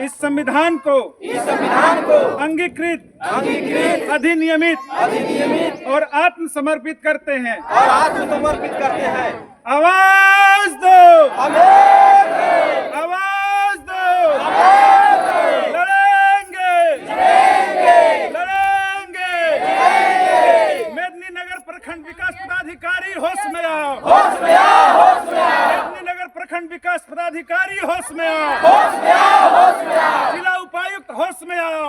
इस संविधान को अंगीकृत अधिनियमित और आत्मसमर्पित करते हैं आवाज दो, आवाज दो, लड़ेंगे, मेदिनीनगर प्रखंड विकास पदाधिकारी होश में आओ, मेदिनीनगर प्रखंड विकास पदाधिकारी होश में आओ, जिला उपायुक्त होश में आओ,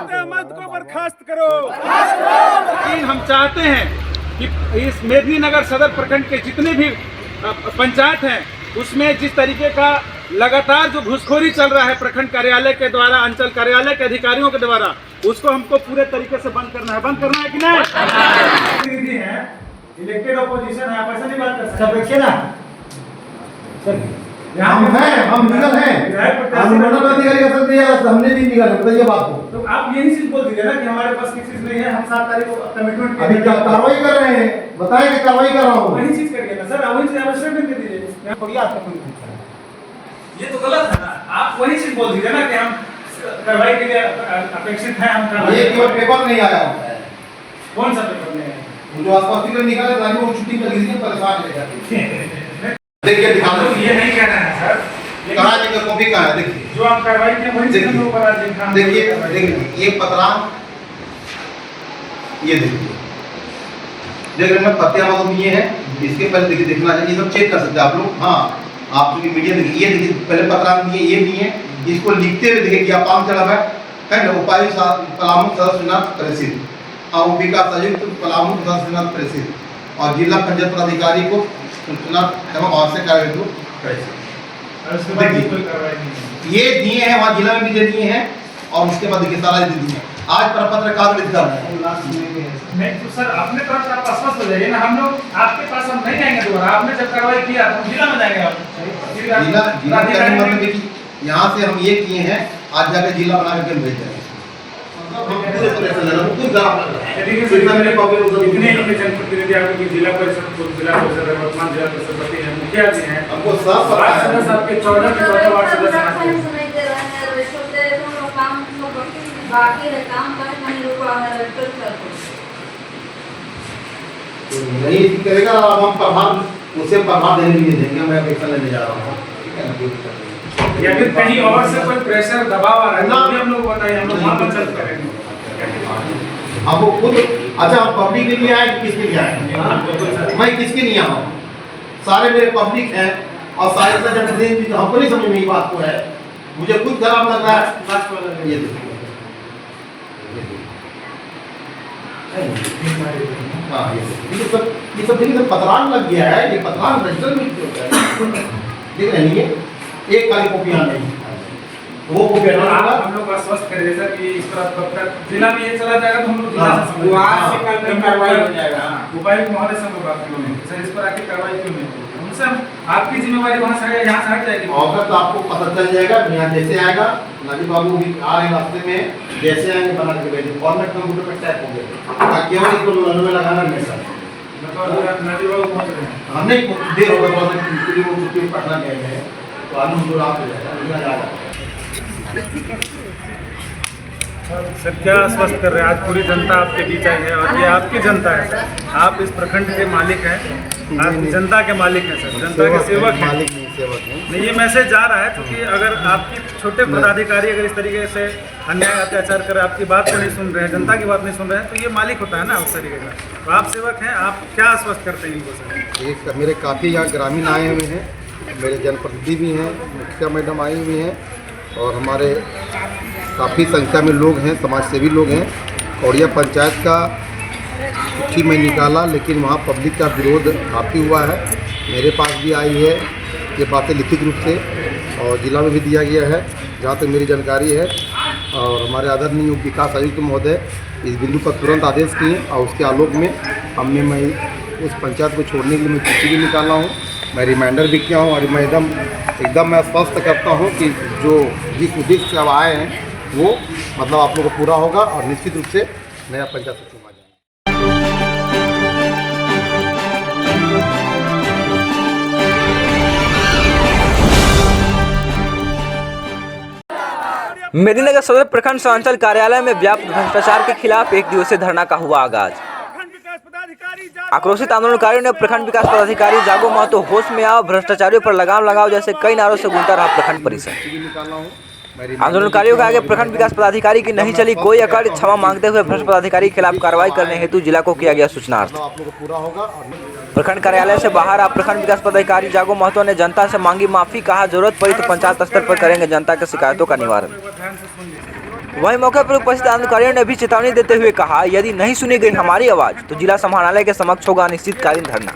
अहमद को बर्खास्त करो। हम चाहते हैं कि इस मेदिनीनगर सदर प्रखंड के जितने भी पंचायत हैं उसमें जिस तरीके का लगातार जो घूसखोरी चल रहा है प्रखंड कार्यालय के द्वारा, अंचल कार्यालय के अधिकारियों के द्वारा, उसको हमको पूरे तरीके से बंद करना है कि नहीं? इलेक्टेड ऑपोजिशन है, आप ऐसा नहीं बात कर सकते ना। हम लीगल हैं, हम नोडल अधिकारी का सकते हैं, हमने नहीं निकाला, बताइए बात को। तो आप यही चीज बोल दीजिए ना कि हमारे पास किसी चीज नहीं है, हम 7 तारीख को कमिटमेंट अभी क्या कार्रवाई कर रहे हैं, बताएं कि कार्रवाई कर रहा हूँ। वही चीज करिए ना सर, वही चीज आप स्टेटमेंट दे दीजिए। बढ़िया आपका ये तो गलत है ना, आप वही चीज बोल दीजिए ना कि हम कार्रवाई के लिए अपेक्षित है, हम कार्रवाई। ये केवल पेपर नहीं आया, कौन सा पेपर नहीं आया? जो आसपास निकाले ताकि वो छुट्टी कर लीजिए, परेशान ले जाते। देखिए दिखा दो, ये नहीं कहना है सर, कराची का कॉपी का है, देखिए जो हम कार्रवाई किए वही चीज हम करा दिखा। देखिए ये पत्रान, ये देखिए देख रहे हैं पत्तियां मतलब ये है, इसके पहले देखिए देखना चाहिए, ये सब चेक कर सकते हैं आप लोग। हाँ आप जो मीडिया देखिए, ये देखिए पहले पत्रान दिए, ये नहीं है, इसको लिखते हुए देखिए ज्ञापन चला हुआ है ना, उपायुक्त पलामू सदस्यनाथ प्रेसिड और विकास आयुक्त पलामू सदस्यनाथ प्रेसिड और जिला पंचायत पदाधिकारी को सूचना एवं आवश्यक कार्य को ये दिए हैं, वहाँ जिला में भी दे दिए हैं और उसके बाद देखिए सारा दे दिए। आज प्रपत्र कागज लिखा नहीं तो सर अपने तरफ से आप आश्वस्त हो जाइए ना, हम लोग आपके पास हम नहीं आएंगे दोबारा। आपने जब कार्रवाई किया तो जिला में जाएंगे आप। जिला मतलब देखिए यहाँ से हम ये किए हैं, आज जाकर जिला बना करके भेज देंगे। जिला परिषद वर्तमान जिला परिषद है, मुखिया जी हैं, हमको सब आपके 14 के 14 वार्ड सदस्य बाकी है काम पर नहीं रुका है, नहीं करेगा, अब हम प्रभाव उसे प्रभाव देने नहीं देंगे, मैं अपेक्षा लेने जा रहा हूँ, ठीक है ना। या फिर कहीं और से कोई प्रेशर दबाव आ रहा है ना, हम लोग बताइए, हम लोग वहाँ पर चल करेंगे। आपको खुद अच्छा हम पब्लिक के लिए आए कि किसके लिए आए? मैं किसके लिए आया हूँ? सारे मेरे पब्लिक हैं और सारे जनप्रतिनिधि, हमको नहीं समझ में ये बात को है, मुझे खुद खराब लग रहा है। ये देखिए हाँ ये सब देखिए पत्रान लग गया है, ये पत्रान रजिस्टर में देख रहे हैं, एक खाली कॉपियां नहीं, वो कॉपी हम लोग आश्वस्त करेंगे सर कि इस तरह कब तक जिला में ये चला जाएगा तो हम लोग वहाँ से कल तक कार्रवाई हो जाएगा। उपायुक्त महोदय से हम लोग बात करेंगे सर, इस पर आके कार्रवाई क्यों नहीं होगी? हमसे आपकी जिम्मेवारी वहाँ से यहाँ से हट जाएगी। अवसर तो आपको पता चल जाएगा, यहाँ जैसे आएगा नाजी बाबू भी आ रहे रास्ते में, जैसे आएंगे बना के भेजेंगे, फॉर्मेट कंप्यूटर पर टाइप हो गया, केवल इसको लंबे लगाना नहीं सर। नाजी बाबू पहुँच रहे हैं, हमने देर होगा वो छुट्टी पढ़ना गए हैं तो आलू रात हो जाएगा। सर क्या आश्वस्त कर रहे हैं? आज पूरी जनता आपके बीच आई है और ये आपकी जनता है सर, आप इस प्रखंड के मालिक हैं, आप जनता के मालिक हैं सर, जनता के सेवक हैं। नहीं ये मैसेज जा रहा है क्योंकि अगर आपके छोटे पदाधिकारी अगर इस तरीके से अन्याय अत्याचार कर आपकी बात को नहीं सुन रहे हैं, जनता की बात नहीं सुन रहे हैं, तो ये मालिक होता है ना उस तरीके का। तो आप सेवक हैं, आप क्या आश्वस्त करते हैं इनको सर? एक मेरे काफ़ी यहाँ ग्रामीण आए हुए हैं, मेरे जनप्रतिनिधि भी हैं, मुखिया मैडम आई हुई हैं और हमारे काफ़ी संख्या में लोग हैं, समाजसेवी लोग हैं। कौड़िया पंचायत का चिट्ठी में निकाला लेकिन वहाँ पब्लिक का विरोध काफ़ी हुआ है, मेरे पास भी आई है ये बातें लिखित रूप से और जिला में भी दिया गया है जहाँ तक मेरी जानकारी है। और हमारे आदरणीय विकास आयुक्त महोदय इस बिंदु पर तुरंत आदेश किए और उसके आलोक में मैं उस पंचायत को छोड़ने के लिए मैं चिट्ठी भी निकाला हूँ, मैं रिमाइंडर भी किया हूँ और मैं एकदम मैं स्पष्ट करता हूँ कि जो जिस उद्देश्य से अब आए हैं वो मतलब आप लोगों को पूरा होगा और निश्चित रूप से नया पंचायत सचिव मेदिनीनगर सदर प्रखंड संचालक कार्यालय में व्यापक भ्रष्टाचार के खिलाफ एक दिवसीय धरना का हुआ आगाज। आक्रोशित आंदोलनकारियों ने प्रखंड विकास पदाधिकारी जागो महतो होश में आओ, भ्रष्टाचारियों पर लगाम लगाओ जैसे कई नारों से गूंजा रहा प्रखंड परिसर। आंदोलनकारियों का आगे प्रखंड विकास पदाधिकारी की नहीं चली कोई अकड़, क्षमा मांगते हुए भ्रष्ट पदाधिकारी के खिलाफ कार्रवाई करने हेतु जिला को किया गया सूचनार्थ। प्रखंड कार्यालय से बाहर आप प्रखंड विकास पदाधिकारी जागो महतो ने जनता से मांगी माफी, कहा जरूरत पड़ी तो पंचायत स्तर पर करेंगे जनता की शिकायतों का निवारण। वहीं मौके पर उपस्थित आंदोलनकारियों ने भी चेतावनी देते हुए कहा, यदि नहीं सुनी गई हमारी आवाज तो जिला समाहरणालय के समक्ष होगा अनिश्चितकालीन धरना।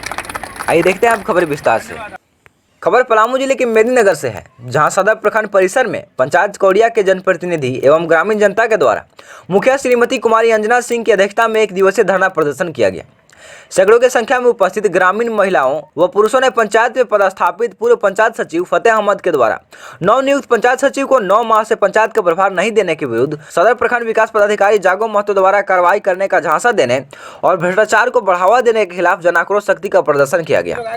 आइए देखते हैं अब खबर विस्तार से। खबर पलामू जिले के मेदिनीनगर से है, जहां सदर प्रखंड परिसर में पंचायत कौड़िया के जनप्रतिनिधि एवं ग्रामीण जनता के द्वारा मुखिया श्रीमती कुमारी अंजना सिंह की अध्यक्षता में एक दिवसीय धरना प्रदर्शन किया गया। सैकड़ों की संख्या में उपस्थित ग्रामीण महिलाओं व पुरुषों ने पंचायत में पदस्थापित पूर्व पंचायत सचिव फतेह अहमद के द्वारा नवनियुक्त पंचायत सचिव को 9 माह से पंचायत का प्रभार नहीं देने के विरुद्ध सदर प्रखंड विकास पदाधिकारी जागो महतो द्वारा कार्रवाई करने का झांसा देने और भ्रष्टाचार को बढ़ावा देने के खिलाफ जनाक्रोश शक्ति का प्रदर्शन किया गया।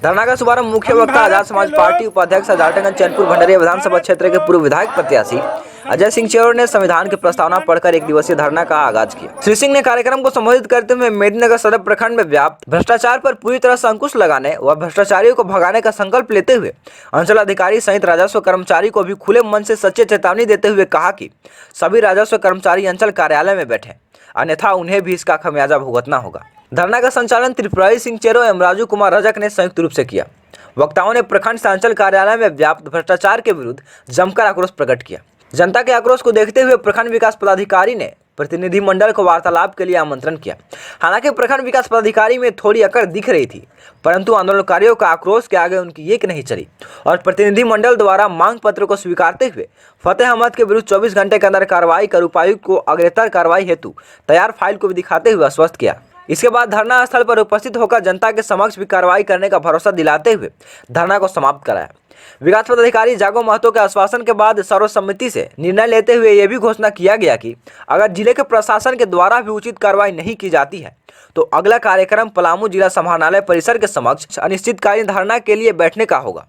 धरना का शुभारंभ मुख्य वक्ता आजाद समाज पार्टी उपाध्यक्ष डाल्टनगंज चैनपुर भंडारिया विधानसभा क्षेत्र के पूर्व विधायक प्रत्याशी अजय सिंह चेरोर ने संविधान की प्रस्तावना पढ़कर एक दिवसीय धरना का आगाज किया। श्री सिंह ने कार्यक्रम को संबोधित करते हुए मेदिनीनगर सदर प्रखंड में व्याप्त भ्रष्टाचार पर पूरी तरह से अंकुश लगाने व भ्रष्टाचारियों को भगाने का संकल्प लेते हुए अंचल अधिकारी सहित राजस्व कर्मचारी को भी खुले मन से सच्चे चेतावनी देते हुए कहा कि सभी राजस्व कर्मचारी अंचल कार्यालय में बैठे, अन्यथा उन्हें भी इसका खमियाजा भुगतना होगा। धरना का संचालन त्रिपुरारी सिंह चेरो एवं राजू कुमार रजक ने संयुक्त रूप से किया। वक्ताओं ने प्रखंड से अंचल कार्यालय में व्याप्त भ्रष्टाचार के विरुद्ध जमकर आक्रोश प्रकट किया। जनता के आक्रोश को देखते हुए प्रखंड विकास पदाधिकारी ने प्रतिनिधिमंडल को वार्तालाप के लिए आमंत्रण किया। हालांकि प्रखंड विकास पदाधिकारी में थोड़ी अकड़ दिख रही थी, परंतु आंदोलनकारियों का आक्रोश के आगे उनकी एक नहीं चली और प्रतिनिधिमंडल द्वारा मांग पत्र को स्वीकारते हुए फतेह अहमद के विरुद्ध 24 घंटे के अंदर कार्रवाई कर उपायुक्त को अग्रेतर कार्रवाई हेतु तैयार फाइल को भी दिखाते हुए आश्वस्त किया। इसके बाद धरना स्थल पर उपस्थित होकर जनता के समक्ष भी कार्रवाई करने का भरोसा दिलाते हुए धरना को समाप्त कराया। विकास पदाधिकारी जागो महतो के आश्वासन के बाद सर्वसम्मति से निर्णय लेते हुए यह भी घोषणा किया गया कि अगर जिले के प्रशासन के द्वारा भी उचित कार्रवाई नहीं की जाती है तो अगला कार्यक्रम पलामू जिला समाहरणालय परिसर के समक्ष अनिश्चितकालीन धरना के लिए बैठने का होगा।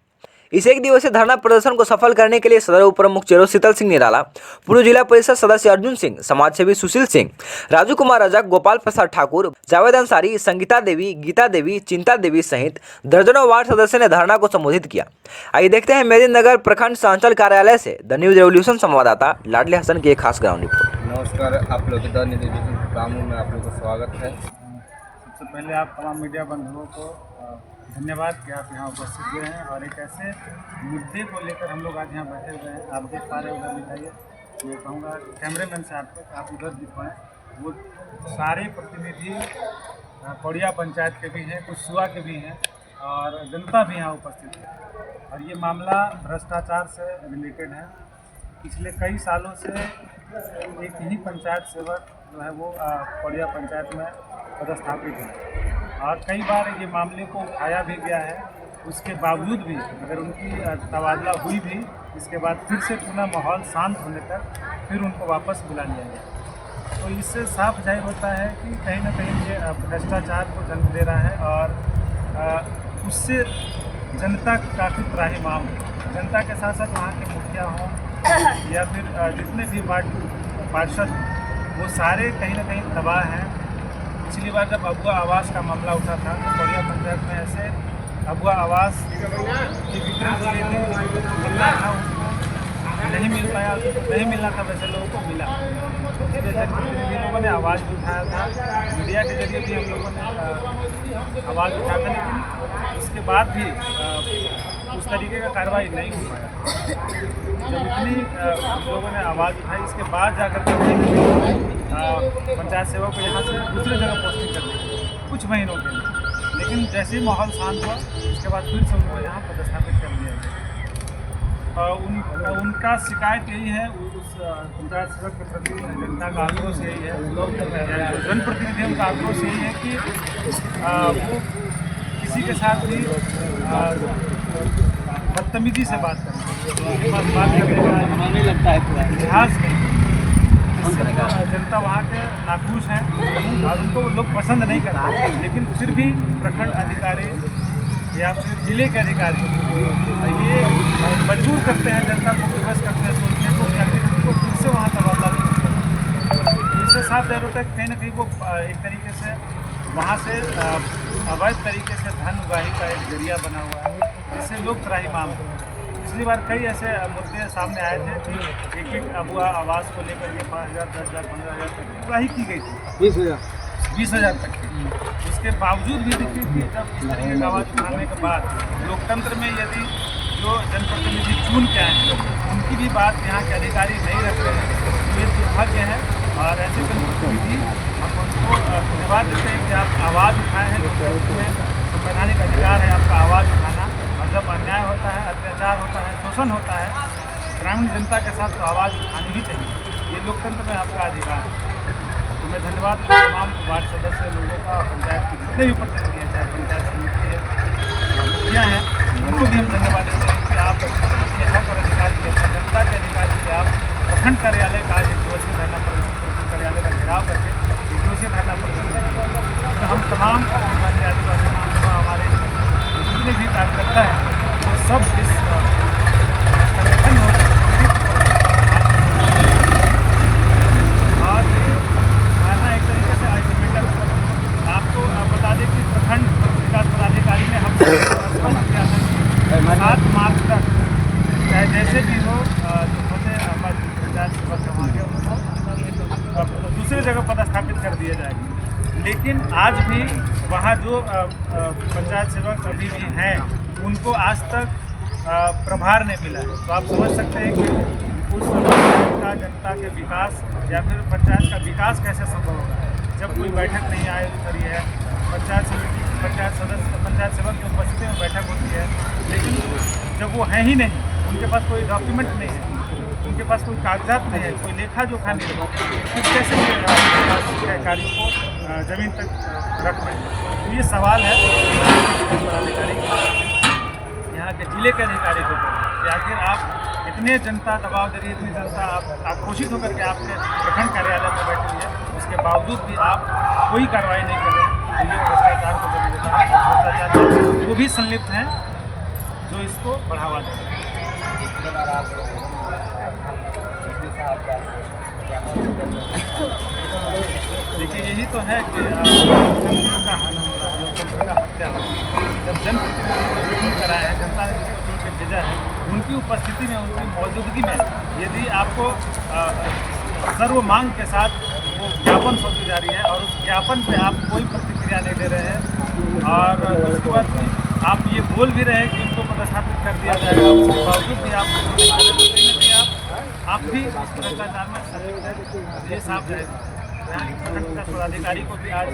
इस एक दिवसीय धरना प्रदर्शन को सफल करने के लिए सदर उप प्रमुख चेरो शीतल सिंह निराला, पूर्व जिला परिषद सदस्य अर्जुन सिंह, समाजसेवी सुशील सिंह, राजू कुमार रजक, गोपाल प्रसाद ठाकुर, जावेद अंसारी, संगीता देवी, गीता देवी, चिंता देवी सहित दर्जनों वार्ड सदस्य ने धरना को संबोधित किया। आइए देखते हैं मेदिनीनगर प्रखंड संचालक कार्यालय से द न्यूज रेवोल्यूशन संवाददाता लाडले हसन की एक खास ग्राउंड रिपोर्ट। नमस्कार, आप लोग द न्यूज रेवोल्यूशन पलामू में आप लोग का स्वागत है। सबसे पहले आप तमाम मीडिया बंधुओं को धन्यवाद कि आप यहाँ उपस्थित हुए हैं और एक ऐसे मुद्दे को लेकर हम लोग आज यहाँ बैठे हुए हैं। आप देख पा रहे हैं, उधर दिखाइए, मैं कहूँगा कैमरेमैन से आप उधर दिखाएँ। वो सारे प्रतिनिधि कौड़िया पंचायत के भी हैं, कुछ सुआ के भी हैं और जनता भी यहाँ उपस्थित है और ये मामला भ्रष्टाचार से रिलेटेड है। पिछले कई सालों से एक ही पंचायत सेवक जो है वो कौड़िया पंचायत में पदस्थापित है और कई बार ये मामले को उठाया भी गया है। उसके बावजूद भी अगर उनकी तबादला हुई भी, इसके बाद फिर से पुनः माहौल शांत होने तक फिर उनको वापस बुला लिया गया। तो इससे साफ जाहिर होता है कि कहीं ना कहीं ये भ्रष्टाचार को जन्म दे रहा है और उससे जनता काफ़ी त्राहिमाम है। जनता के साथ साथ वहाँ के मुखिया हों या फिर जितने भी पार्षद, वो सारे कहीं ना कहीं तबाह हैं। पिछली बार जब अबुआ आवास का मामला उठा था तो कौड़िया पंचायत में ऐसे अबुआ आवास की वितरण के लिए मिलना था, उनको नहीं मिल पाया, नहीं मिलना था, वैसे लोगों को मिला। इसलिए लोगों ने आवाज़ भी उठाया था, मीडिया के जरिए भी हम लोगों ने आवाज़ उठाया था, लेकिन उसके बाद भी उस तरीके का कार्रवाई नहीं हो पाया। जब इतनी लोगों ने आवाज़ उठाई, इसके बाद जाकर के पंचायत सेवा को यहाँ से दूसरी जगह पोस्टिंग कर दी कुछ महीनों के लिए, लेकिन जैसे ही माहौल शांत हुआ उसके बाद फिर से उनको यहाँ पदस्थापित कर दिया गया। उनका शिकायत यही है, उस पंचायत सेवक के प्रति जनता का आक्रोश यही है, जनप्रतिनिधियों का आक्रोश यही है कि वो किसी के साथ भी बदतमीजी से बात करते हैं, बात करने का इतिहास नहीं। जनता वहाँ के नाखुश हैं और उनको लोग पसंद नहीं कर रहे, लेकिन फिर भी प्रखंड अधिकारी या फिर जिले के अधिकारी ये मजबूर करते हैं जनता को, विवश करते हैं सोचने को कि आखिर उनको साफ ज़ाहिर होता है कि कहीं ना कहीं वो एक तरीके से वहाँ से अवैध तरीके से धन उगाही का एक जरिया बना हुआ है, जिससे लोग त्राहिमाम हैं। पिछली बार कई ऐसे मुद्दे सामने आए थे कि एक अबुआ आवास को लेकर के 5,000, 10,000, 15,000 तक उगाही की गई थी, 20,000 तक की। उसके बावजूद भी देखिए कि जब इस तरीके का आवाज़ उठाने के बाद लोकतंत्र में यदि जो जनप्रतिनिधि चुन के आए हैं उनकी भी बात यहाँ के अधिकारी नहीं रखते हैं, तो ये दुर्भाग्य है। और ऐसे जनप्रतिनिधि हम उनको धन्यवाद देते हैं कि आप आवाज़ उठाए हैं, लोकतंत्र में संवैधानिक अधिकार है आपका आवाज़ उठाना। और जब अन्याय होता है, अत्याचार होता है, शोषण होता है, ग्रामीण जनता के साथ तो आवाज़ उठानी ही चाहिए, ये लोकतंत्र में आपका अधिकार है। तो मैं धन्यवाद करता हूं तमाम वार्ड सदस्य लोगों का, पंचायत के जितने भी प्रतिनिधि हैं, चाहे पंचायत समिति है, मुखिया हैं, उनको भी हम धन्यवाद देते हैं कि आप अपने हक और अधिकार के जनता के अधिकार के आप प्रखंड कार्यालय का आज एक दिवसीय धरना प्रदर्शन कार्यालय का घेराव करके एक दिवसीय धरना प्रदर्शन तो हम तमाम मान्य आदिवासी महासभा हमारे जितने भी कार्यकर्ता हैं वो सब इस संगठन हो आपको बता दें कि प्रखंड विकास पदाधिकारी ने हम स्पष्ट किया था 7 मार्च तक चाहे जैसे भी हो जो होते पंचायत सेवक उनको दूसरी जगह पदस्थापित कर दिया जाएगा। लेकिन आज भी वहाँ जो पंचायत सेवक अभी भी हैं उनको आज तक प्रभार नहीं मिला है। तो आप समझ सकते हैं कि उस पंचायत का जनता के विकास या फिर पंचायत का विकास कैसे संभव होगा जब कोई बैठक नहीं आए करी है। पंचायत समिति पंचायत सदस्य पंचायत सेवक की उपस्थिति में बैठक होती है, लेकिन जब वो है ही नहीं, उनके पास कोई डॉक्यूमेंट नहीं है, उनके पास कोई कागजात नहीं है, कोई लेखा जोखा नहीं है, फिर कैसे कार्यों को ज़मीन तक रख पाएंगे। तो ये सवाल है अधिकारी यहाँ के जिले के अधिकारी को कि आखिर आप इतने जनता दबाव दे रही है, इतनी जनता आप आक्रोशित होकर के आपके प्रखंड कार्यालय में बैठी हुई है, उसके बावजूद भी आप कोई कार्रवाई नहीं कर रहे हैं। तो ये भ्रष्टाचार को जब देता है, भ्रष्टाचार वो भी संलिप्त हैं जो इसको बढ़ावा देते हैं। देखिए यही तो है कि लोकतंत्र का हाल हो रहा है, लोकतंत्र का हत्या हो रहा है। जब जनप्रतिनिधि कराया है, जनता ने चुन के भेजा है, उनकी उपस्थिति में, उनकी मौजूदगी में यदि आपको सर्व मांग के साथ वो ज्ञापन सौंपी जा रही है और उस ज्ञापन पे आप कोई प्रतिक्रिया नहीं दे रहे हैं और उसके बाद आप ये बोल भी रहे हैं कि उनको पदस्थापित कर दिया जाएगा, उसके बावजूद भी आप भी इस भ्रष्टाचार में संलिप्त हैं, ये साफ जाएगा। यहाँ प्रखंड विकास पदाधिकारी को भी आज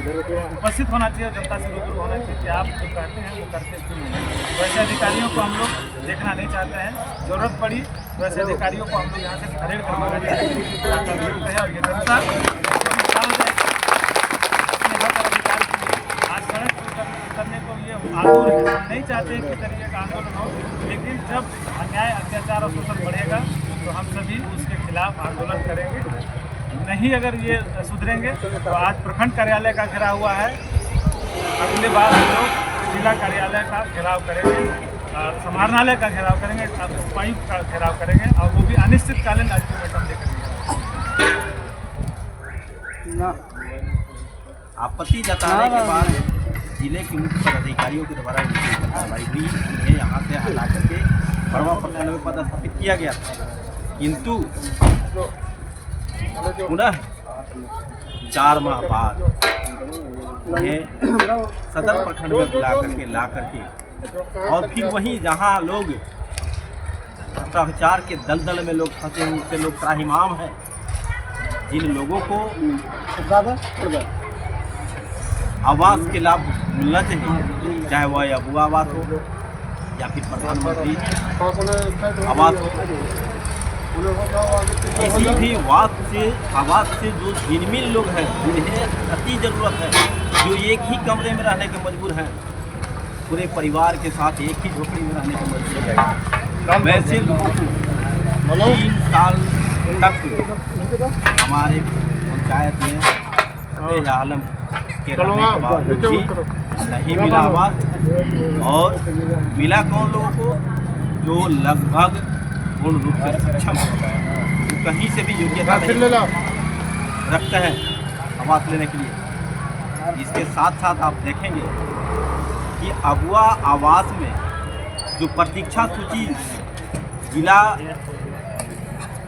उपस्थित होना चाहिए और जनता से रूबरू होना चाहिए कि आप जो कहते हैं वो करते क्यों नहीं। वैसे अधिकारियों को हम लोग देखना नहीं चाहते हैं, जरूरत पड़ी वैसे अधिकारियों को हम लोग यहाँ से खदेड़ करवाना चाहते हैं और ये जनता आज सड़क करने को ये आंदोलन है। हम नहीं चाहते कि तरीके का आंदोलन हो, लेकिन जब अन्याय अत्याचार और शोषण बढ़ेगा तो हम सभी उसके खिलाफ आंदोलन करेंगे। नहीं अगर ये सुधरेंगे तो आज प्रखंड कार्यालय का घेराव हुआ है, अगले बार हम लोग जिला कार्यालय का घेराव करेंगे, समाहरणालय का घेराव करेंगे, उपायुक्त का घेराव करेंगे और वो भी अनिश्चितकालीन अल्टीमेटम देकर। आपत्ति जताने के बाद जिले के मुख्य पदाधिकारियों के द्वारा कार्रवाई हुई, उन्हें यहाँ से हटा करके बड़वा प्रखंड में पदस्थापित किया गया था, किंतु पुनः 4 माह बाद उन्हें सदर प्रखंड में ला करके और फिर वहीं जहाँ लोग भ्रष्टाचार के दलदल में लोग फंसे हैं, उनसे लोग त्राहिमाम हैं, जिन लोगों को आवास के लाभ मिलना चाहिए, चाहे वह अबुआ आवास हो या फिर प्रधानमंत्री आवास हो, किसी भी आवास से जो जिनमिन लोग हैं जिन्हें अति ज़रूरत है, जो एक ही कमरे में रहने के मजबूर हैं, पूरे परिवार के साथ एक ही झोपड़ी में रहने के मजबूर हैं, वैसे लोगों को 3 साल तक हमारे पंचायत में आलम के रहने के बावजूद भी नहीं मिला आवास। और मिला कौन लोगों को, जो लगभग पूर्ण रूप से सक्षम हो, तो कहीं से भी योग्यता नहीं रखते हैं आवास लेने के लिए। इसके साथ साथ आप देखेंगे कि अगुआ आवास में जो प्रतीक्षा सूची जिला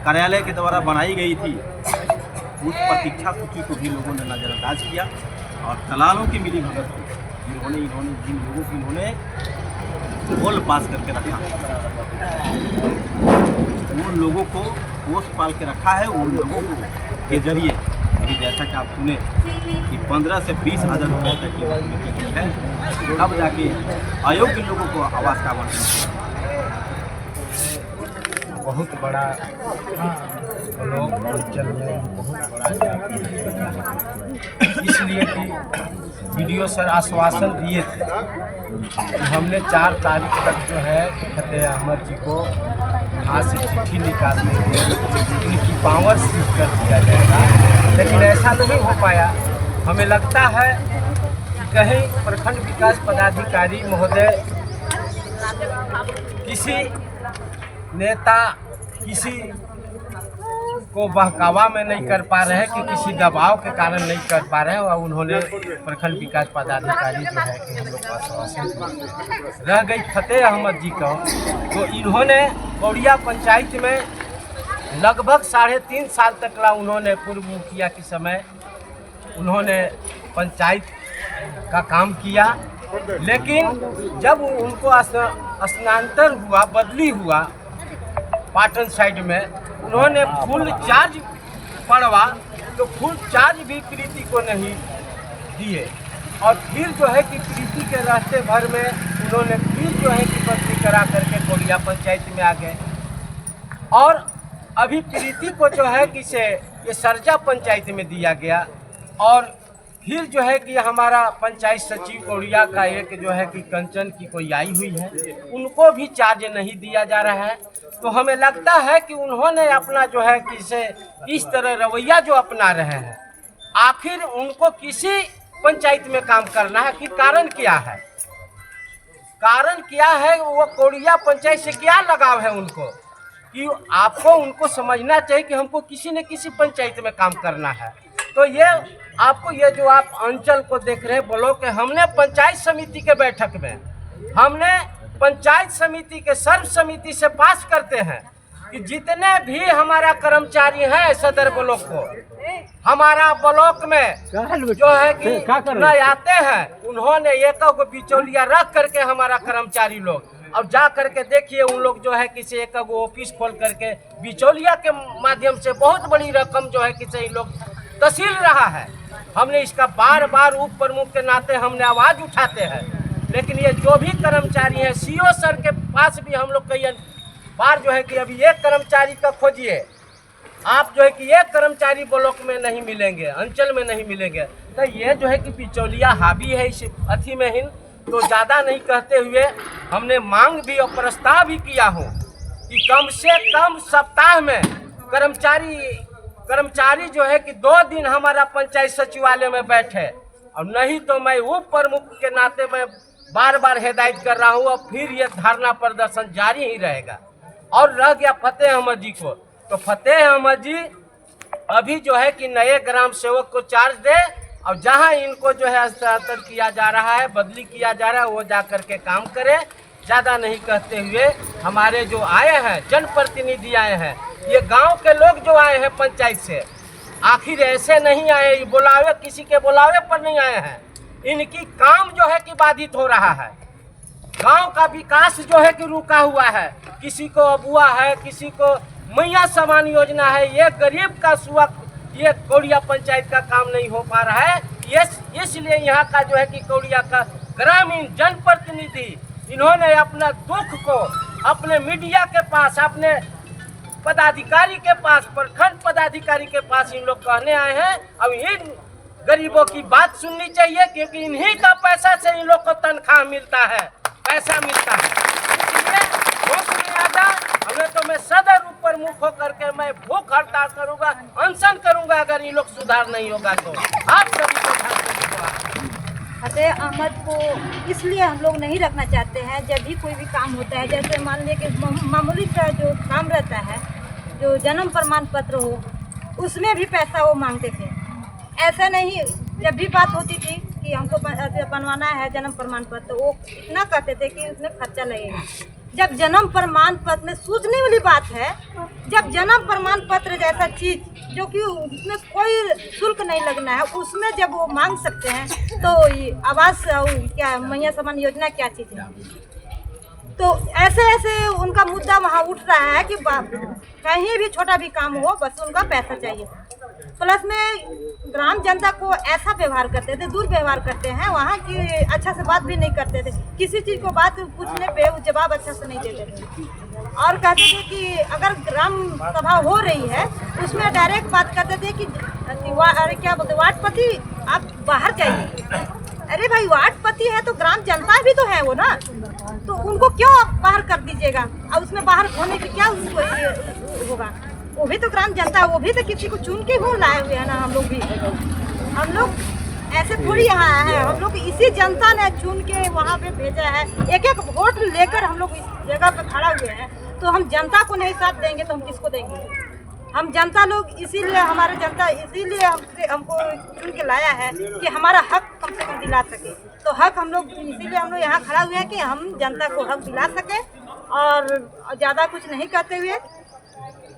कार्यालय के द्वारा बनाई गई थी, उस प्रतीक्षा सूची को भी लोगों ने नज़रअंदाज किया और दलालों की मिली भगत जिन लोगों की इन्होंने पोल पास करके रखा, उन लोगों को पोस्ट पाल के रखा है। उन लोगों के जरिए अभी जैसा कि आप सुने कि 15 से 20 हज़ार रुपये तक की वसूली की है, तब जाके अयोग्य लोगों को आवास का आवंटन बहुत बड़ा लोग अंचल में बहुत बड़ा इसलिए कि वीडियो सर आश्वासन दिए थे कि हमने 4 तारीख तक जो है फतेह अहमद जी को यहाँ से चिट्ठी निकालने इनकी पावर सीज कर दिया जाएगा, लेकिन ऐसा नहीं हो पाया। हमें लगता है कि कहीं प्रखंड विकास पदाधिकारी महोदय किसी नेता किसी को बहकावा में नहीं कर पा रहे हैं कि किसी दबाव के कारण नहीं कर पा रहे हैं, और उन्होंने प्रखंड विकास पदाधिकारी जो है कि हम लोग को आश्वासन रह गई फतेह अहमद जी को, तो इन्होंने कौड़िया पंचायत में लगभग 3.5 साल तक उन्होंने पूर्व मुखिया के समय उन्होंने पंचायत का काम किया, लेकिन जब उनको स्थानांतर हुआ, बदली हुआ पाटन साइड में, उन्होंने फुल चार्ज पड़वा तो फुल चार्ज भी प्रीति को नहीं दिए, और फिर जो है कि प्रीति के रास्ते भर में उन्होंने फिर जो है कि बदली करा करके कौड़िया पंचायत में आ गए, और अभी प्रीति को जो है कि से ये सरजा पंचायत में दिया गया, और फिर जो है कि हमारा पंचायत सचिव कौड़िया का एक जो है कि कंचन की कोई आई हुई है, उनको भी चार्ज नहीं दिया जा रहा है। तो हमें लगता है कि उन्होंने अपना जो है कि से इस तरह रवैया जो अपना रहे हैं, आखिर उनको किसी पंचायत में काम करना है कि कारण क्या है? कारण क्या है? वो कौड़िया पंचायत से क्या लगाव है उनको, कि आपको उनको समझना चाहिए कि हमको किसी न किसी पंचायत में काम करना है। तो ये आपको ये जो आप अंचल को देख रहे हैं ब्लॉक के, हमने पंचायत समिति के बैठक में हमने पंचायत समिति के सर्व समिति से पास करते हैं कि जितने भी हमारा कर्मचारी हैं सदर ब्लॉक को, हमारा ब्लॉक में जो है कि नए आते हैं, उन्होंने एक बिचौलिया रख करके हमारा कर्मचारी लोग, और जा करके देखिए उन लोग जो है किसी एक ऑफिस खोल करके बिचौलिया के माध्यम से बहुत बड़ी रकम जो है किसी लोग तहसील रहा है। हमने इसका बार बार उप प्रमुख के नाते हमने आवाज़ उठाते हैं, लेकिन ये जो भी कर्मचारी हैं, सीओ सर के पास भी हम लोग कई बार जो है कि अभी एक कर्मचारी का खोजिए आप, जो है कि एक कर्मचारी ब्लॉक में नहीं मिलेंगे, अंचल में नहीं मिलेंगे। तो ये जो है कि बिचौलिया हावी है इस अथी में ही। तो ज़्यादा नहीं कहते हुए हमने मांग भी और प्रस्ताव भी किया हूँ कि कम से कम सप्ताह में कर्मचारी जो है कि 2 दिन हमारा पंचायत सचिवालय में बैठे, और नहीं तो मैं उप प्रमुख के नाते मैं बार बार हिदायत कर रहा हूँ, और फिर ये धरना प्रदर्शन जारी ही रहेगा। और रह गया फतेह अहमद जी को, तो फतेह अहमद जी अभी जो है कि नए ग्राम सेवक को चार्ज दे, और जहाँ इनको जो है हस्तांतर किया जा रहा है, बदली किया जा रहा है, वो जा करके काम करे। ज़्यादा नहीं कहते हुए हमारे जो आए हैं जनप्रतिनिधि आए हैं, ये गांव के लोग जो आए हैं पंचायत से, आखिर ऐसे नहीं आए बुलावे, किसी के बुलावे पर नहीं आए हैं। इनकी काम जो है कि बाधित हो रहा है, गांव का विकास जो है कि रुका हुआ है, किसी को अबुआ है, किसी को मैया समान योजना है, ये गरीब का सुआ, ये कौड़िया पंचायत का काम नहीं हो पा रहा है। इसलिए यहाँ का जो है कि कौड़िया का ग्रामीण जनप्रतिनिधि इन्होंने अपना दुख को अपने मीडिया के पास, अपने पदाधिकारी के पास, प्रखंड पदाधिकारी के पास इन लोग कहने आए हैं। अब इन गरीबों की बात सुननी चाहिए, क्योंकि इन्हीं का पैसा से इन लोग को तनख्वाह मिलता है, पैसा मिलता है। इसलिए हमें तो मैं सदर ऊपर मुख होकर के मैं भूख हड़ताल करूंगा, अनशन करूंगा, अगर ये लोग सुधार नहीं होगा तो आप सभी को। फतेह अहमद को इसलिए हम लोग नहीं रखना चाहते हैं, जब भी कोई भी काम होता है, जैसे मान लीजिए कि मामूली सा जो काम रहता है, जो जन्म प्रमाण पत्र हो, उसमें भी पैसा वो मांगते थे। ऐसा नहीं, जब भी बात होती थी कि हमको बनवाना है जन्म प्रमाण पत्र, तो वो इतना कहते थे कि उसमें खर्चा लगेगा। जब जन्म प्रमाण पत्र में सोचने वाली बात है, जब जन्म प्रमाण पत्र जैसा चीज़ जो कि उसमें कोई शुल्क नहीं लगना है, उसमें जब वो मांग सकते हैं, तो ये आवास क्या मैया समान योजना क्या चीज़ है? तो ऐसे ऐसे उनका मुद्दा वहाँ उठ रहा है कि कहीं भी छोटा भी काम हो, बस उनका पैसा चाहिए। प्लस में ग्राम जनता को ऐसा व्यवहार करते थे, दुर्व्यवहार करते हैं, वहाँ की अच्छा से बात भी नहीं करते थे। किसी चीज़ को बात पूछने पे वो जवाब अच्छा से नहीं देते थे, और कहते थे कि अगर ग्राम सभा हो रही है उसमें डायरेक्ट बात करते थे कि अरे क्या बोलते, वार्डपति आप बाहर जाइए। अरे भाई, वार्डपति है तो ग्राम जनता भी तो है वो ना, तो उनको क्यों आप बाहर कर दीजिएगा? और उसमें बाहर होने की क्या उसको होगा? वो भी तो ग्राम जनता है, वो भी तो किसी को चुन के ही लाए हुए हैं ना। हम लोग भी, हम लोग ऐसे थोड़ी यहाँ आए हैं, हम लोग इसी जनता ने चुन के वहाँ पे भेजा है। एक एक वोट लेकर हम लोग इस जगह पे खड़ा हुए हैं, तो हम जनता को नहीं साथ देंगे तो हम किसको देंगे? हम जनता लोग इसीलिए, हमारे जनता इसीलिए हमको चुन के लाया है कि हमारा हक कम से कम दिला सके। तो हक हम लोग इसीलिए हम लोग यहाँ खड़ा हुए हैं कि हम जनता को हक दिला सके। और ज़्यादा कुछ नहीं कहते हुए,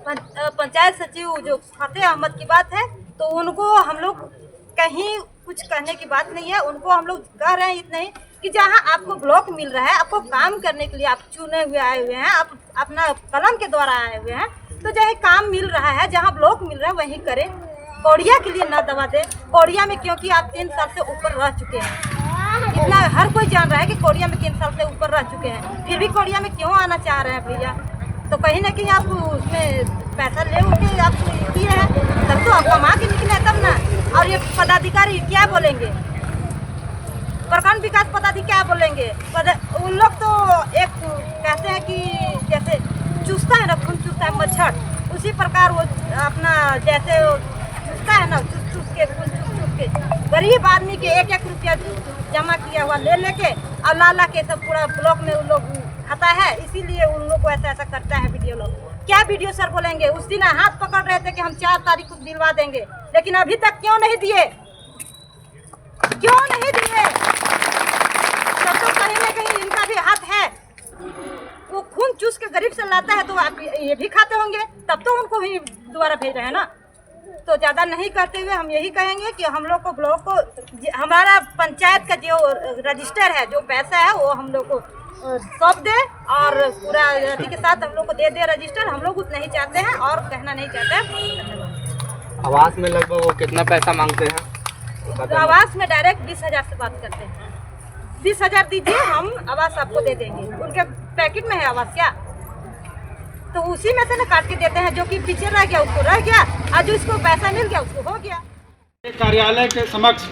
पंचायत सचिव जो फतेह अहमद की बात है, तो उनको हम लोग कहीं कुछ कहने की बात नहीं है। उनको हम लोग कह रहे हैं इतना ही कि जहाँ आपको ब्लॉक मिल रहा है, आपको काम करने के लिए आप चुने हुए आए हुए हैं, आप अपना कलम के द्वारा आए हुए हैं, तो जहाँ काम मिल रहा है, जहाँ ब्लॉक मिल रहा है वहीं करें। कौड़िया के लिए न दबा दे। कौड़िया में क्योंकि आप 3 साल से ऊपर रह चुके हैं, इतना हर कोई जान रहा है कि कौड़िया में 3 साल से ऊपर रह चुके हैं, फिर भी कौड़िया में क्यों आना चाह रहे हैं भैया? तो कहीं ना कहीं आप उसमें पैसा ले के आप दिए हैं, तब तो आप कमा के निकले तब ना। और ये पदाधिकारी क्या बोलेंगे? प्रखंड विकास पदाधिकारी क्या बोलेंगे? उन लोग तो एक कहते हैं कि जैसे चूसता है ना, खून चूसता है मच्छर, उसी प्रकार वो अपना जैसे चूसता है ना, चूस के खून चूस के गरीब आदमी के 1-1 रुपया जमा किया हुआ ले लेके और ला के सब पूरा ब्लॉक में उन लोग खाता है। इसीलिए उन लोग को ऐसा करता है वीडियो लोग। क्या वीडियो सर बोलेंगे? उस दिन हाथ पकड़ रहे थे कि हम 4 तारीख को दिलवा देंगे, लेकिन अभी तक क्यों नहीं दिए? क्यों नहीं दिए? तब तो कहीं ना कहीं इनका भी हाथ है। वो खून चूस के गरीब से लाता है, तो आप ये भी खाते होंगे, तब तो उनको ही दोबारा भेज रहे हैं ना। तो ज़्यादा नहीं करते हुए हम यही कहेंगे कि हम लोग को ब्लॉक को, हमारा पंचायत का जो रजिस्टर है, जो पैसा है, वो हम लोग को सौंप दे और पूरा के साथ हम लोग को दे रजिस्टर। हम लोग उतना ही चाहते हैं और कहना नहीं चाहते हैं। आवास में लगभग वो कितना पैसा मांगते हैं? तो आवास में डायरेक्ट 20,000 से बात करते हैं। 20,000 दीजिए, हम आवास आपको दे देंगे। उनके पैकेट में है आवास क्या? तो उसी में से ना काट के देते हैं। जो कि पीछे रह गया उसको रह गया, और जो इसको पैसा मिल गया उसको हो गया। कार्यालय के समक्ष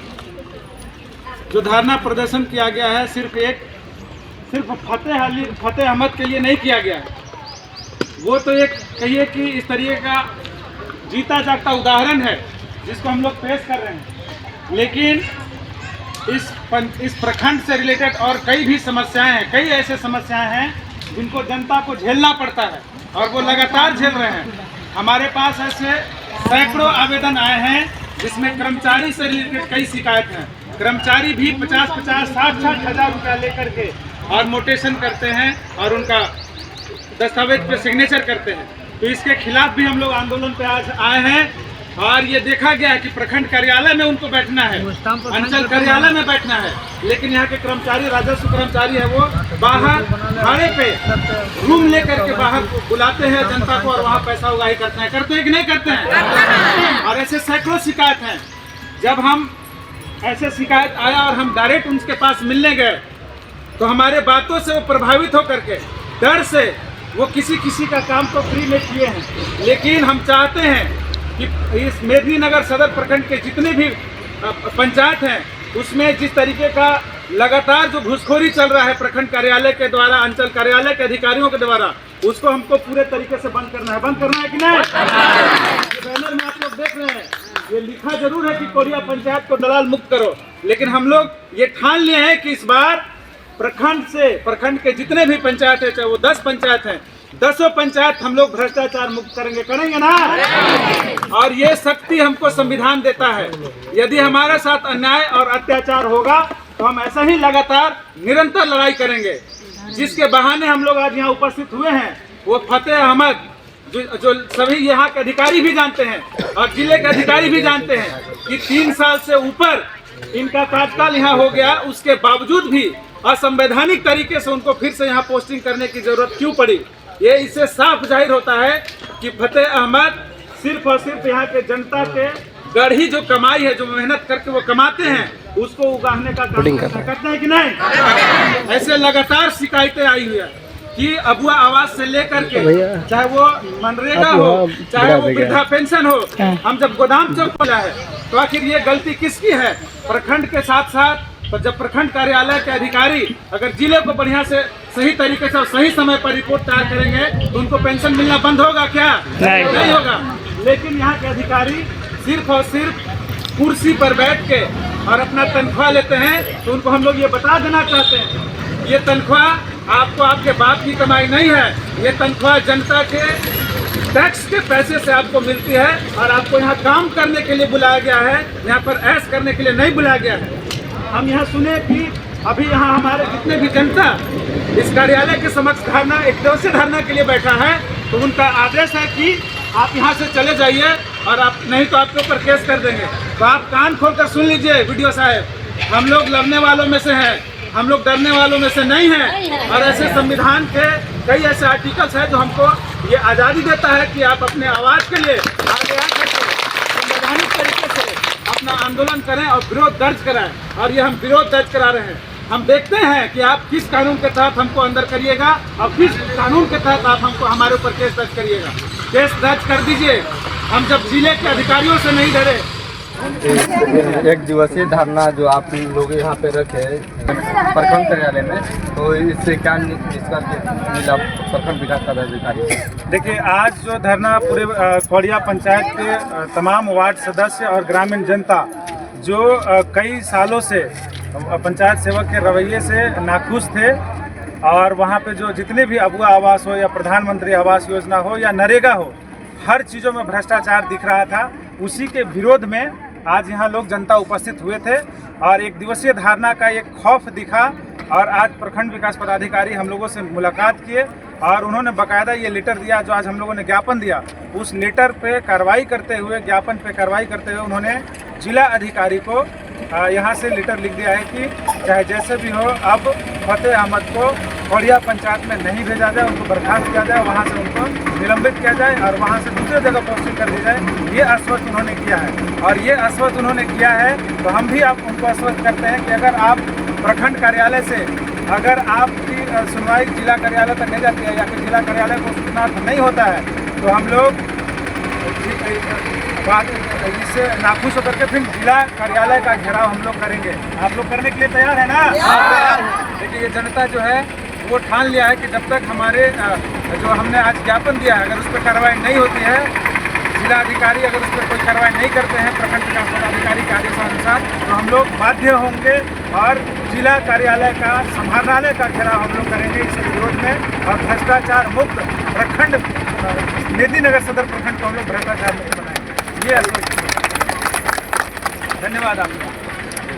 जो धरना प्रदर्शन किया गया है, सिर्फ फतेह अहमद के लिए नहीं किया गया है। वो तो एक कहिए कि इस तरीके का जीता जागता उदाहरण है जिसको हम लोग पेश कर रहे हैं। लेकिन इस प्रखंड से रिलेटेड और कई भी समस्याएं हैं, कई ऐसे समस्याएं हैं जिनको जनता को झेलना पड़ता है और वो लगातार झेल रहे हैं। हमारे पास ऐसे सैकड़ों आवेदन आए हैं जिसमें कर्मचारी से रिलेटेड कई शिकायत हैं। कर्मचारी भी 50-50, 60-60 हज़ार रुपया लेकर के और मोटेशन करते हैं और उनका दस्तावेज पे सिग्नेचर करते हैं। तो इसके खिलाफ भी हम लोग आंदोलन पे आज आए हैं। और ये देखा गया है कि प्रखंड कार्यालय में उनको बैठना है, अंचल कार्यालय में बैठना है, लेकिन यहाँ के कर्मचारी, राजस्व कर्मचारी है, वो बाहर भाड़े पे रूम लेकर के बाहर बुलाते हैं जनता को और वहाँ पैसा उगाही करते हैं कि नहीं करते हैं? और ऐसे सैकड़ों शिकायत हैं। जब हम ऐसे शिकायत आया और हम डायरेक्ट उनके पास मिलने गए, तो हमारे बातों से वो प्रभावित होकर के डर से वो किसी का काम तो फ्री में किए हैं। लेकिन हम चाहते हैं कि इस मेदिनीनगर सदर प्रखंड के जितने भी पंचायत हैं, उसमें जिस तरीके का लगातार जो घूसखोरी चल रहा है प्रखंड कार्यालय के द्वारा, अंचल कार्यालय के अधिकारियों के द्वारा, उसको हमको पूरे तरीके से बंद करना है कि नहीं? बैनर में आप लोग देख रहे हैं, ये लिखा जरूर है कि कोरिया पंचायत को दलाल मुक्त करो, लेकिन हम लोग ये ठान लिए हैं कि इस बार प्रखंड के जितने भी पंचायत है, चाहे वो 10 पंचायत हैं, 10 पंचायत हम लोग भ्रष्टाचार मुक्त करेंगे, करेंगे ना? और ये शक्ति हमको संविधान देता है। यदि हमारे साथ अन्याय और अत्याचार होगा तो हम ऐसा ही लगातार निरंतर लड़ाई करेंगे। जिसके बहाने हम लोग आज यहाँ उपस्थित हुए हैं वो फतेह अहमद, जो सभी यहाँ के अधिकारी भी जानते हैं और जिले के अधिकारी भी जानते हैं कि 3 साल से ऊपर इनका कार्यकाल यहाँ हो गया, उसके बावजूद भी असंवैधानिक तरीके से उनको फिर से यहाँ पोस्टिंग करने की जरूरत क्यों पड़ी। ये इससे साफ जाहिर होता है कि फतेह अहमद सिर्फ और सिर्फ यहाँ के जनता के गढ़ी जो कमाई है, जो मेहनत करके वो कमाते हैं, उसको उगाहने का काम करते हैं कि नहीं? ऐसे लगातार शिकायतें आई हुई है कि अबुआ आवास से लेकर के चाहे वो मनरेगा हो, चाहे वो वृद्धा पेंशन हो, हम जब गोदाम चौक खोला है तो आखिर ये गलती किसकी है? प्रखंड के साथ साथ जब प्रखंड कार्यालय के अधिकारी अगर जिले को बढ़िया से सही तरीके से और सही समय पर रिपोर्ट तैयार करेंगे तो उनको पेंशन मिलना बंद होगा क्या? नहीं होगा। लेकिन यहाँ के अधिकारी सिर्फ और सिर्फ कुर्सी पर बैठ के और अपना तनख्वाह लेते हैं। तो उनको हम लोग ये बता देना चाहते हैं, ये तनख्वाह आपको आपके बाप की कमाई नहीं है, ये तनख्वाह जनता के टैक्स के पैसे से आपको मिलती है और आपको यहाँ काम करने के लिए बुलाया गया है, यहाँ पर ऐश करने के लिए नहीं बुलाया गया है। हम यहाँ सुने कि अभी यहाँ हमारे जितने भी जनता इस कार्यालय के समक्ष धरना, एक दिवसीय धरना के लिए बैठा है, तो उनका आदेश है कि आप यहाँ से चले जाइए और आप नहीं तो आपके ऊपर केस कर देंगे। तो आप कान खोलकर सुन लीजिए वीडियो साहब, हम लोग लड़ने वालों में से हैं, हम लोग डरने वालों में से नहीं हैं। और ऐसे संविधान के कई ऐसे आर्टिकल्स हैं जो हमको ये आज़ादी देता है कि आप अपने आवाज़ के लिए आगे आकर संवैधानिक तरीके से अपना आंदोलन करें और विरोध दर्ज कराएं। और ये हम विरोध दर्ज करा रहे हैं। हम देखते हैं कि आप किस कानून के तहत हमको अंदर करिएगा और किस कानून के तहत आप हमको हमारे ऊपर केस दर्ज करिएगा। केस दर्ज कर दीजिए। हम जब जिले के अधिकारियों से नहीं डरे। एक दिवसीय धरना जो आप लोग यहाँ पे रखे प्रखंड कार्यालय में, तो इससे क्या निष्कर्ष मिला प्रखंड विकास पदाधिकारी? देखिए, आज जो धरना पूरे खौड़िया पंचायत के तमाम वार्ड सदस्य और ग्रामीण जनता जो कई सालों से पंचायत सेवक के रवैये से नाखुश थे और वहाँ पे जो जितने भी अबुआ आवास हो या प्रधानमंत्री आवास योजना हो या नरेगा हो, हर चीज़ों में भ्रष्टाचार दिख रहा था। उसी के विरोध में आज यहाँ लोग जनता उपस्थित हुए थे और एक दिवसीय धारणा का एक खौफ दिखा। और आज प्रखंड विकास पदाधिकारी हम लोगों से मुलाकात किए और उन्होंने बाकायदा ये लेटर दिया, जो आज हम लोगों ने ज्ञापन दिया, उस लेटर पे कार्रवाई करते हुए, ज्ञापन पे कार्रवाई करते हुए उन्होंने जिला अधिकारी को यहाँ से लेटर लिख दिया है कि चाहे जैसे भी हो, अब फतेह अहमद को खौड़िया पंचायत में नहीं भेजा जाए, उनको बर्खास्त किया जाए, वहाँ से उनको निलंबित किया जाए और वहाँ से दूसरे जगह पोस्टिंग कर दी जाए। ये आश्वस्त उन्होंने किया है और ये आश्वस्त उन्होंने किया है तो हम भी आप उनको आश्वस्त करते हैं कि अगर आप प्रखंड कार्यालय से अगर आपकी सुनवाई जिला कार्यालय तक नहीं जाती है या फिर जिला कार्यालय को सूचना नहीं होता है तो हम लोग इससे नाखुश होकर के फिर जिला कार्यालय का घेराव हम लोग करेंगे। आप लोग करने के लिए तैयार है ना? देखिए, ये जनता जो है वो ठान लिया है कि जब तक हमारे जो हमने आज ज्ञापन दिया है, अगर उस पर कार्रवाई नहीं होती है, जिला अधिकारी अगर उस पर कोई कार्रवाई नहीं करते हैं प्रखंड विकास पदाधिकारी के आदेशानुसार, तो हम लोग बाध्य होंगे और जिला कार्यालय का समाहरणालय का घेराव हम लोग करेंगे इस विरोध में। और भ्रष्टाचार मुक्त प्रखंड मेदिनीनगर सदर प्रखंड को हम लोग भ्रष्टाचार मुक्त बनाएंगे। ये धन्यवाद आपका।